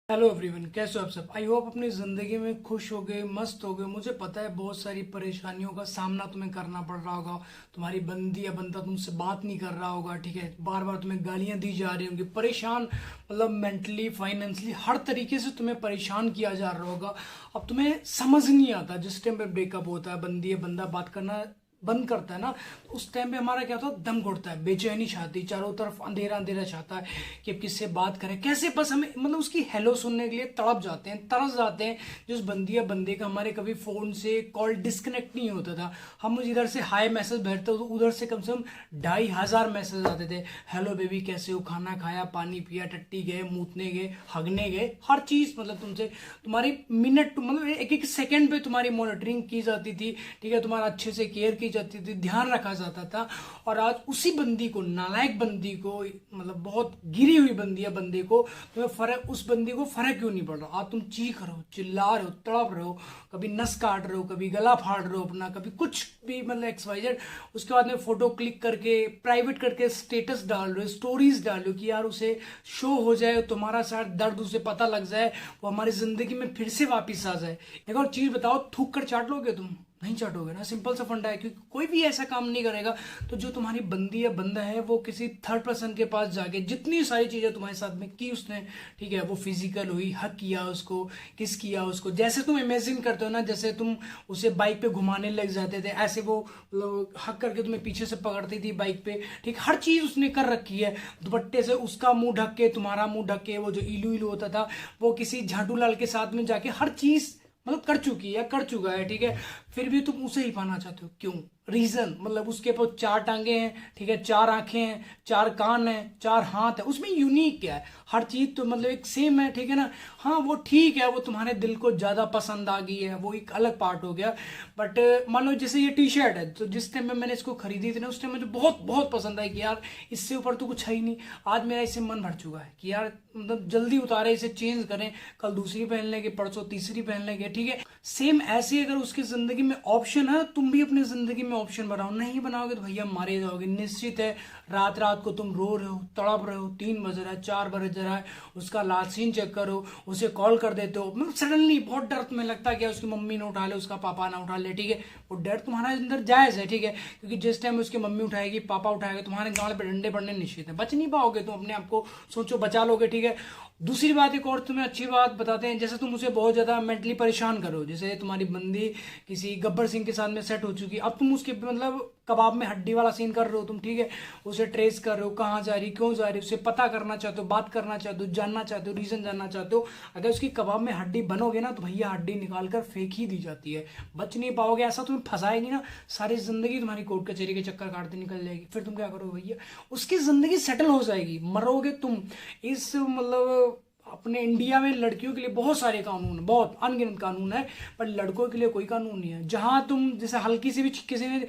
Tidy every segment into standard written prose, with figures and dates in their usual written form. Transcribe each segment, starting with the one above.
Hello everyone, कैसे हो आप सब। आई होप अपनी ज़िंदगी में खुश हो गए, मस्त हो गए। मुझे पता है बहुत सारी परेशानियों का सामना तुम्हें करना पड़ रहा होगा। तुम्हारी बंदी या बंदा तुमसे बात नहीं कर रहा होगा, ठीक है। बार बार तुम्हें गालियां दी जा रही होंगी। परेशान मतलब मेंटली, फाइनेंशियली, हर तरीके से तुम्हें परेशान किया जा रहा होगा। अब तुम्हें समझ नहीं आता जिस टाइम पे ब्रेकअप होता है, बंदी या बंदा बात करना बंद करता है ना, तो उस टाइम पे हमारा क्या होता है, दम घुटता है, बेचैनी छाती, चारों तरफ अंधेरा अंधेरा छाता है कि अब किससे बात करें, कैसे। बस हमें मतलब उसकी हेलो सुनने के लिए तड़प जाते हैं, तरस जाते हैं। जिस बंदी या बंदे का हमारे कभी फोन से कॉल डिस्कनेक्ट नहीं होता था, हम इधर से हाई मैसेज भेजते तो उधर से कम 2,500 मैसेज आते थे। हेलो बेबी, कैसे हो, खाना खाया, पानी पिया, टट्टी गए, मूतने गए, हगने गए, हर चीज मतलब तुमसे तुम्हारी मिनट मतलब एक एक सेकंड पे तुम्हारी मॉनिटरिंग की जाती थी, ठीक है। तुम्हारा अच्छे से केयर की जाती थी, ध्यान रखा जाता था। और आज उसी बंदी को, नालायक बंदी को, मतलब बहुत गिरी हुई बंदी या बंदे को, तुम्हें फर्क, उस बंदी को फर्क क्यों नहीं पड़ रहा। आज तुम चीख रहे हो, चिल्ला रहे हो, तड़प रहे हो, कभी नस काट रहे हो, कभी गला फाड़ रहे हो अपना, कभी कुछ भी मतलब XYZ। उसके बाद में फोटो क्लिक करके प्राइवेट करके स्टेटस डाल रहे हो, स्टोरीज डाल रहे हो कि यार उसे शो हो जाए, तुम्हारा शायद दर्द उसे पता लग जाए, वो हमारी जिंदगी में फिर से वापिस आ जाए। एक और चीज बताओ, थूक कर चाट लोगे तुम? नहीं चाटोगे ना। सिंपल सा फंडा है, क्योंकि कोई भी ऐसा काम नहीं करेगा। तो जो तुम्हारी बंदी या बंदा है वो किसी थर्ड पर्सन के पास जाके जितनी सारी चीजें तुम्हारे साथ में की उसने, ठीक है, वो फिजिकल हुई, हक किया उसको, किस किया उसको, जैसे तुम इमेजिन करते हो ना, जैसे तुम उसे बाइक पे घुमाने लग जाते थे, ऐसे वो मतलब हक करके तुम्हें पीछे से पकड़ती थी बाइक पे, ठीक। हर चीज उसने कर रखी है। दुपट्टे से उसका मुंह ढक के, तुम्हारा मुंह ढक के, वो जो इलू इलू होता था वो किसी झाटू लाल के साथ में जाके हर चीज मतलब कर चुकी है, कर चुका है, ठीक है। फिर भी तुम उसे ही पाना चाहते हो, क्यों? रीजन मतलब उसके पास 4 टांगे हैं, ठीक है, 4 आंखें हैं, 4 कान हैं, 4 हाथ है, उसमें यूनिक क्या है? हर चीज तो मतलब एक सेम है, ठीक है ना। हाँ वो ठीक है, वो तुम्हारे दिल को ज्यादा पसंद आ गई है, वो एक अलग पार्ट हो गया। बट मान लो जैसे ये टी शर्ट है, तो जिस टाइम में मैंने इसको खरीदी थी ना, उस टाइम मुझे बहुत बहुत पसंद आई कि यार इससे ऊपर तो कुछ है ही नहीं। आज मेरा इससे मन भर चुका है कि यार मतलब जल्दी उतारे, इसे चेंज करें, कल दूसरी पहन लेंगे, परसों तीसरी पहन लेंगे, ठीक है। सेम ऐसे अगर उसकी जिंदगी में ऑप्शन है, तुम भी अपनी जिंदगी में ऑप्शन बनाओ। नहीं बनाओगे तो भैया मारे जाओगे, निश्चित है। रात रात को तुम रो रहे हो, तड़प रहे हो, 3 बज रहा है, 4 बज रहा है, उसका लास्ट सीन चेक करो, उसे कॉल कर देते हो, मतलब सडनली बहुत डर तुम्हें लगता है कि उसकी मम्मी ना उठा ले, उसका पापा ना उठा ले, ठीक है। वो डर तुम्हारा अंदर जायज है, ठीक है, क्योंकि जिस टाइम उसकी मम्मी उठाएगी, पापा उठाएगा, तुम्हारे गांड पे डंडे पड़ने निश्चित है। बच नहीं पाओगे तुम, अपने आप को सोचो, बचा लोगे, ठीक है। दूसरी बात, एक और तुम्हें अच्छी बात बताते हैं, जैसे तुम उसे बहुत ज्यादा मेंटली परेशान करो, जैसे तुम्हारी बंदी किसी गब्बर सिंह के साथ में सेट हो चुकी, अब तुम उसके मतलब कबाब में हड्डी वाला सीन कर रहे हो तुम, ठीक है। उसे ट्रेस कर रहे हो, कहाँ जा रही, क्यों जा रही, उसे पता करना चाहते हो, बात करना चाहते हो, जानना चाहते हो, रीजन जानना चाहते हो। अगर उसकी कबाब में हड्डी बनोगे ना, तो भैया हड्डी निकाल कर फेंक ही दी जाती है, बच नहीं पाओगे। ऐसा तुम्हें फंसाएगी ना, सारी जिंदगी तुम्हारी कोर्ट कचहरी के चक्कर काटते निकल जाएगी। फिर तुम क्या करोगे भैया? उसकी जिंदगी सेटल हो जाएगी, मरोगे तुम। इस मतलब अपने इंडिया में लड़कियों के लिए बहुत सारे कानून, बहुत अनगिनत कानून है, पर लड़कों के लिए कोई कानून नहीं है। जहां तुम जैसे हल्की सी भी किसी ने,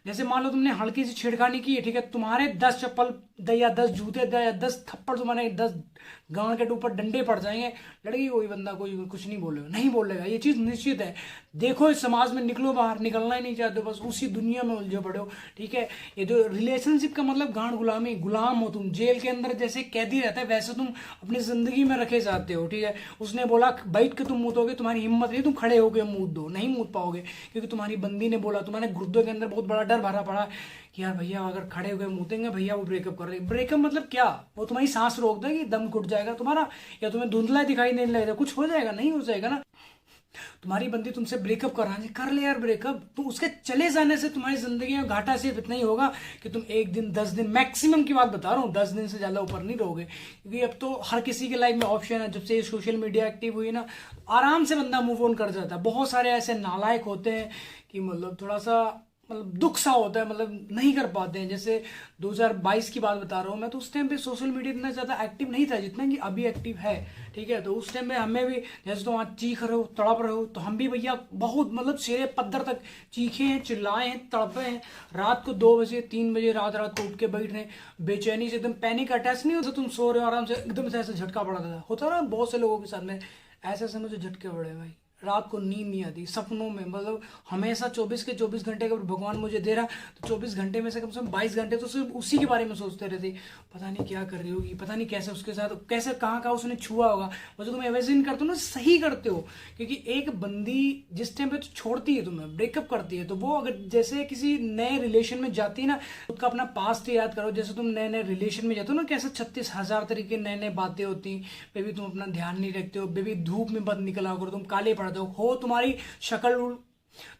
जैसे मान लो तुमने हल्की सी छेड़खानी की है, ठीक है, तुम्हारे 10 चप्पल या 10 जूते या 10 थप्पड़, तुम्हारे 10 गांड के ऊपर डंडे पड़ जाएंगे। लड़की कोई बंदा कोई कुछ नहीं बोलेगा, नहीं बोलेगा, ये चीज निश्चित है। देखो इस समाज में, निकलो बाहर, निकलना ही नहीं चाहते हो, बस उसी दुनिया में उलझे पड़े हो, ठीक है। ये जो रिलेशनशिप का मतलब गांड गुलामी, गुलाम हो तुम। जेल के अंदर जैसे कैदी रहता है, वैसे तुम अपनी जिंदगी में रखे जाते हो, ठीक है। उसने बोला बैठ के तुम मूतोगे, तुम्हारी हिम्मत नहीं, तुम खड़े होगे मूत दो, नहीं मूत पाओगे, क्योंकि तुम्हारी बंदी ने बोला। तुम्हारे गुर्दों के अंदर बहुत बड़ा डर भरा पड़ा कि यार भैया अगर खड़े हुए मूतेंगे, भैया वो ब्रेकअप कर रहे। ब्रेकअप मतलब क्या? वो तुम्हारी सांस रोक देगी, दम घुट जाएगा तुम्हारा, या तुम्हें धुंधला दिखाई नहीं लगेगा, कुछ हो जाएगा, नहीं हो जाएगा ना। तुम्हारी बंदी तुमसे ब्रेकअप कराने, कर ले यार ब्रेकअप। तो उसके चले जाने से तुम्हारी जिंदगी में घाटा सिर्फ इतना ही होगा कि तुम 1 दिन, 10 दिन, मैक्सिमम की बात बता रहा हूँ, 10 दिन से ज्यादा ऊपर नहीं रहोगे। क्योंकि अब तो हर किसी के लाइफ में ऑप्शन है। जब से सोशल मीडिया एक्टिव हुई ना, आराम से बंदा मूव ऑन कर जाता है। बहुत सारे ऐसे नालायक होते हैं कि मतलब थोड़ा सा मतलब दुख सा होता है, मतलब नहीं कर पाते हैं। जैसे 2022 की बात बता रहा हूँ मैं, तो उस टाइम पे सोशल मीडिया इतना ज़्यादा एक्टिव नहीं था जितना कि अभी एक्टिव है, ठीक है। तो उस टाइम में हमें भी, जैसे तुम आज चीख रहे हो, तड़प रहे हो, तो हम भी भैया बहुत मतलब सिरे पद्दर तक चीखे हैं, चिल्लाए हैं, तड़पे हैं। रात को 2 बजे, 3 बजे, रात रात को उठ के बैठ रहे हैं, बेचैनी से, एकदम पैनिक अटैक नहीं होता, तुम सो रहे हो आराम से, एकदम से ऐसे झटका पड़ा था, होता ना बहुत से लोगों के साथ में। ऐसे ऐसे मुझे झटके पड़े भाई, रात को नींद नहीं आती, सपनों में, मतलब हमेशा 24 के 24 घंटे अगर भगवान मुझे दे रहा तो 24 घंटे में से कम से कम 22 घंटे तो सिर्फ उसी के बारे में सोचते रहते, पता नहीं क्या कर रही होगी, पता नहीं कैसे उसके साथ, कैसे कहाँ कहाँ उसने छुआ होगा। वो जो तुम इमेजिन करते हो ना, सही करते हो, क्योंकि एक बंदी जिस टाइम पे तो छोड़ती है, तुम्हें ब्रेकअप करती है, तो वो अगर जैसे किसी नए रिलेशन में जाती है ना, उसका अपना पास्ट याद करो, जैसे तुम नए नए रिलेशन में जाते हो ना, कैसे 36,000 तरीके नए नए बातें होती, बेबी तुम अपना ध्यान नहीं रखते हो, बेबी धूप में मत निकला करो, तुम काले पड़ते हो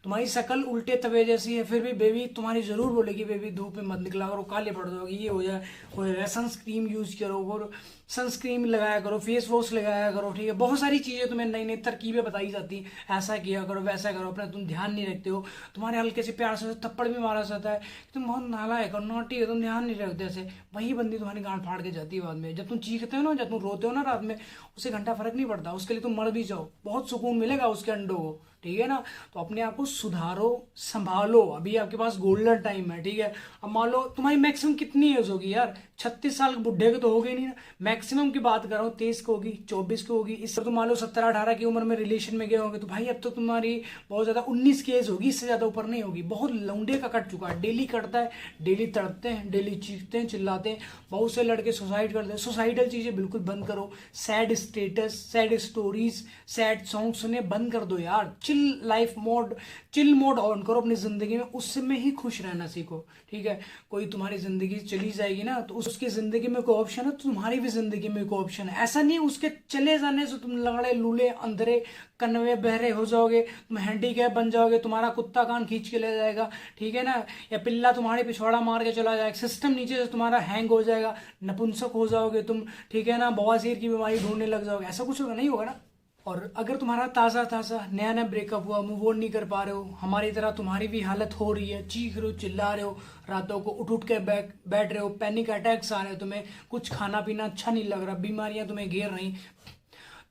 तुम्हारी शक्ल उल्टे तवे जैसी है, फिर भी बेबी तुम्हारी जरूर बोलेगी बेबी धूप में मत निकला करो, काले पड़ जाओगे, ये हो जाए, सनस्क्रीन यूज करो, और सनस्क्रीन लगाया करो, फेस वॉश लगाया करो, ठीक है, बहुत सारी चीज़ें तुम्हें नई नई तरकीबें बताई जाती हैं, ऐसा किया करो, वैसा करो, अपना तुम ध्यान नहीं रखते हो, तुम्हारे हल्के से प्यार से थप्पड़ भी मारा जाता है, तुम बहुत नालायक हो, नॉटी है, तुम ध्यान नहीं रखते ऐसे, वही बंदी तुम्हारी गांड फाड़ के जाती है बाद में, जब तुम चीखते हो ना, जब तुम रोते हो ना रात में, उसे घंटा फर्क नहीं पड़ता, उसके लिए तुम मर भी जाओ, बहुत सुकून मिलेगा उसके अंडों को, ठीक है ना। तो अपने आप को सुधारो, संभालो, अभी आपके पास गोल्डन टाइम है, ठीक है। अब मान लो तुम्हारी मैक्सिमम कितनी एज होगी यार, 36 साल के बुढ़े के तो हो गई नहीं ना, मैक्सिमम की बात कर रहा हूँ, 23 को होगी, 24 को होगी, इससे तुम मान लो 17-18 की उम्र में रिलेशन में गए होंगे, तो भाई अब तो तुम्हारी बहुत ज्यादा 19 की एज होगी, इससे ज्यादा ऊपर नहीं होगी। बहुत लौंडे का कट चुका है, डेली कटता है, डेली तड़पते हैं, डेली चीखते हैं, चिल्लाते हैं, बहुत से लड़के सुसाइड करते हैं। सुसाइडल चीजें बिल्कुल बंद करो, sad status, sad stories, sad song सुने बंद कर दो यार, चिल मोड ऑन करो अपनी जिंदगी में, उसमें ही खुश रहना सीखो, ठीक है। कोई तुम्हारी जिंदगी चली जाएगी ना, तो उसकी जिंदगी में कोई ऑप्शन है, तो तुम्हारी भी जिंदगी में कोई ऑप्शन है, ऐसा नहीं उसके चले जाने से तुम लंगड़े लूले अंधेरे कन्वे बहरे हो जाओगे, तुम हैंडीकैप बन जाओगे, तुम्हारा कुत्ता कान खींच के ले जाएगा, ठीक है ना, या पिल्ला तुम्हारे पिछवाड़ा मार के चला जाएगा, सिस्टम नीचे से तुम्हारा हैंग हो जाएगा, नपुंसक हो जाओगे तुम, ठीक है ना, बवासीर की बीमारी ढूंढने लग जाओगे, ऐसा कुछ होगा नहीं, होगा ना। और अगर तुम्हारा ताज़ा ताज़ा नया नया ब्रेकअप हुआ, मूव ऑन नहीं कर पा रहे हो, हमारी तरह तुम्हारी भी हालत हो रही है, चीख रहे हो, चिल्ला रहे हो, रातों को उठ उठ के बैठ रहे हो, पैनिक अटैक्स आ रहे हैं, तुम्हें कुछ खाना पीना अच्छा नहीं लग रहा, बीमारियां तुम्हें घेर रही,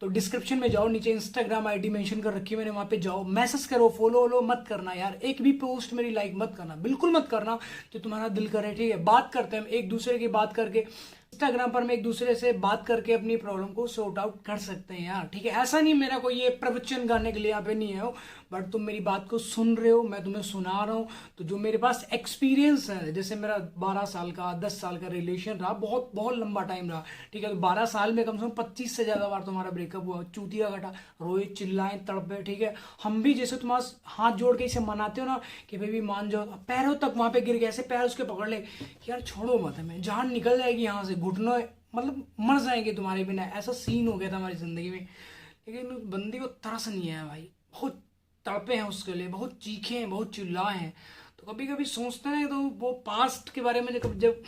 तो डिस्क्रिप्शन में जाओ, नीचे इंस्टाग्राम आईडी मेंशन कर रखी है मैंने, वहां पे जाओ, मैसेज करो, फॉलो वॉलो मत करना यार, एक भी पोस्ट मेरी लाइक मत करना, बिल्कुल मत करना, तो तुम्हारा दिल करे, ठीक है। बात करते हैं हम एक दूसरे की, बात करके इंस्टाग्राम पर मैं एक दूसरे से बात करके अपनी प्रॉब्लम को सॉर्ट आउट कर सकते हैं यार, ठीक है। ऐसा नहीं मेरा कोई ये प्रवचन गाने के लिए यहाँ पे नहीं है, बट तुम मेरी बात को सुन रहे हो, मैं तुम्हें सुना रहा हूँ, तो जो मेरे पास एक्सपीरियंस है, जैसे मेरा 12 साल का 10 साल का रिलेशन रहा, बहुत बहुत लंबा टाइम रहा, ठीक है, तो 12 साल में कम से कम 25 से ज्यादा बार तुम्हारा ब्रेकअप हुआ, चूतिया घटा, रोए, चिल्लाए, तड़पे, ठीक है। हम भी जैसे तुम्हारा हाथ जोड़ के इसे मनाते हो ना कि बेबी मान जाओ, पैरों तक वहां पे गिर गए, ऐसे पैर उसके पकड़ ले कि यार छोड़ो मत, हमें जान निकल जाएगी यहाँ से, घुटनों मतलब मर जाएंगे तुम्हारे बिना, ऐसा सीन हो गया था हमारी जिंदगी में। लेकिन उस बंदी को तरस नहीं आया भाई, बहुत तड़पे हैं उसके लिए, बहुत चीखे हैं, बहुत चिल्लाए हैं। तो कभी कभी सोचते हैं तो वो पास्ट के बारे में, जब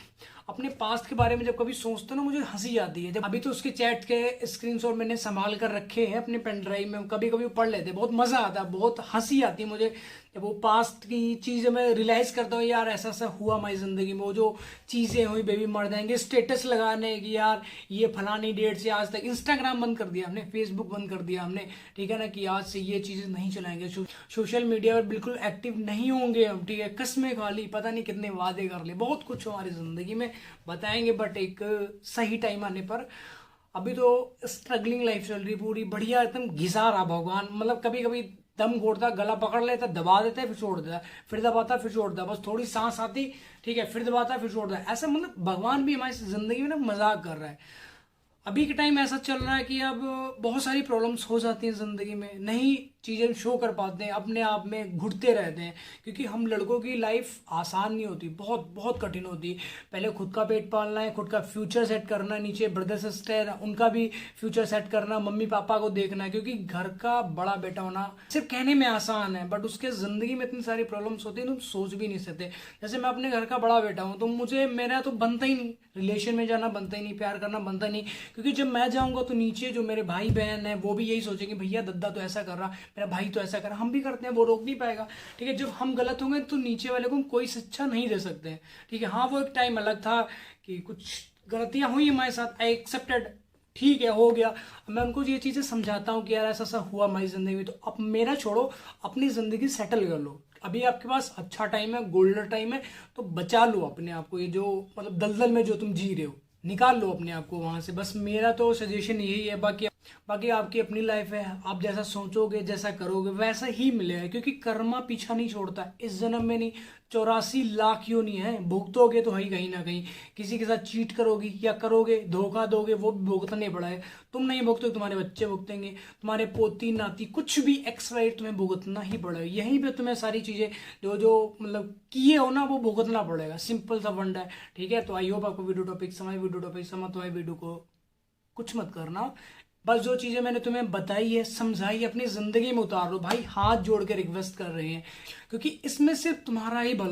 अपने पास्ट के बारे में जब कभी सोचते ना, मुझे हंसी आती है। जब अभी तो उसके चैट के स्क्रीनशॉट मैंने संभाल कर रखे हैं अपने पेन ड्राइव में, कभी कभी पढ़ लेते, बहुत मजा आता है, बहुत हंसी आती है मुझे जब वो पास्ट की चीजें मैं रियलाइज करता हूँ, यार ऐसा ऐसा हुआ हमारी जिंदगी में, वो जो चीजें हुई, बेबी मर जाएंगे, स्टेटस लगाने की यार ये फलानी डेट से आज तक, इंस्टाग्राम बंद कर दिया हमने, फेसबुक बंद कर दिया हमने, ठीक है ना, कि आज से ये चीजें नहीं चलाएंगे, सोशल मीडिया पर बिल्कुल एक्टिव नहीं होंगे हम, ठीक है, कसमें खा ली, पता नहीं कितने वादे कर ले, बहुत कुछ हमारी जिंदगी में बताएंगे, बट एक सही टाइम आने पर। अभी तो स्ट्रगलिंग लाइफ चल रही पूरी, बढ़िया एकदम घिसा रहा भगवान, मतलब कभी कभी दम घोटता, गला पकड़ लेता, दबा देता है, फिर छोड़ देता है, फिर दबाता, फिर छोड़ देता, बस थोड़ी सांस आती, ठीक है, फिर दबाता, फिर छोड़ देता, ऐसा मतलब भगवान भी हमारी जिंदगी में ना मजाक कर रहा है। अभी के टाइम ऐसा चल रहा है कि अब बहुत सारी प्रॉब्लम्स हो जाती हैं जिंदगी में, नहीं चीज़ें शो कर पाते हैं, अपने आप में घुटते रहते हैं, क्योंकि हम लड़कों की लाइफ आसान नहीं होती, बहुत बहुत कठिन होती है। पहले खुद का पेट पालना है, खुद का फ्यूचर सेट करना, नीचे ब्रदर सिस्टर उनका भी फ्यूचर सेट करना, मम्मी पापा को देखना है, क्योंकि घर का बड़ा बेटा होना सिर्फ कहने में आसान है, बट उसके जिंदगी में इतनी सारी प्रॉब्लम्स होती है, तुम सोच भी नहीं सकते। जैसे मैं अपने घर का बड़ा बेटा हूँ, तो मुझे मेरा तो बनता ही नहीं, रिलेशन में जाना बनता ही नहीं, प्यार करना बनता ही नहीं, क्योंकि जब मैं जाऊंगा तो नीचे जो मेरे भाई बहन है वो भी यही सोचेंगे, भैया दद्दा तो ऐसा कर रहा, मेरा भाई तो ऐसा कर रहा, हम भी करते हैं, वो रोक नहीं पाएगा, ठीक है। जब हम गलत होंगे तो नीचे वाले को हम कोई शिक्षा नहीं दे सकते हैं, ठीक है। हाँ वो एक टाइम अलग था कि कुछ गलतियां हुई हमारे साथ, आई एक्सेप्टेड, ठीक है, हो गया। मैं उनको ये चीजें समझाता हूँ कि यार ऐसा ऐसा हुआ हमारी जिंदगी में, तो अब मेरा छोड़ो, अपनी जिंदगी सेटल कर लो, अभी आपके पास अच्छा टाइम है, गोल्डन टाइम है, तो बचा लो अपने आप को, ये जो मतलब दलदल में जो तुम जी रहे हो, निकाल लो अपने आप को वहां से, बस मेरा तो सजेशन यही है। बाकी बाकी आपकी अपनी लाइफ है, आप जैसा सोचोगे जैसा करोगे वैसा ही मिलेगा, क्योंकि कर्मा पीछा नहीं छोड़ता। इस जन्म में नहीं, 84 लाख योनि है, भुगतोगे तो है कहीं ना कहीं। किसी के साथ चीट करोगी या करोगे, धोखा दोगे, वो भी भुगतने पड़ा है। तुम नहीं भुगतोगे, तुम्हारे बच्चे भुगतेंगे, तुम्हारे पोती नाती, कुछ भी एक्स वाई तुम्हें भुगतना ही पड़ेगा। यहीं पे तुम्हें सारी चीजें जो जो मतलब किए हो ना वो भुगतना पड़ेगा। सिंपल सा फंडा है, ठीक है। तो आई होप आपको वीडियो टॉपिक समझ तो आए। वीडियो को कुछ मत करना, बस जो चीजें मैंने तुम्हें बताई है, समझाई है, अपनी जिंदगी में उतार लो भाई। हाथ जोड़ के रिक्वेस्ट कर रहे हैं, क्योंकि इसमें सिर्फ तुम्हारा ही भला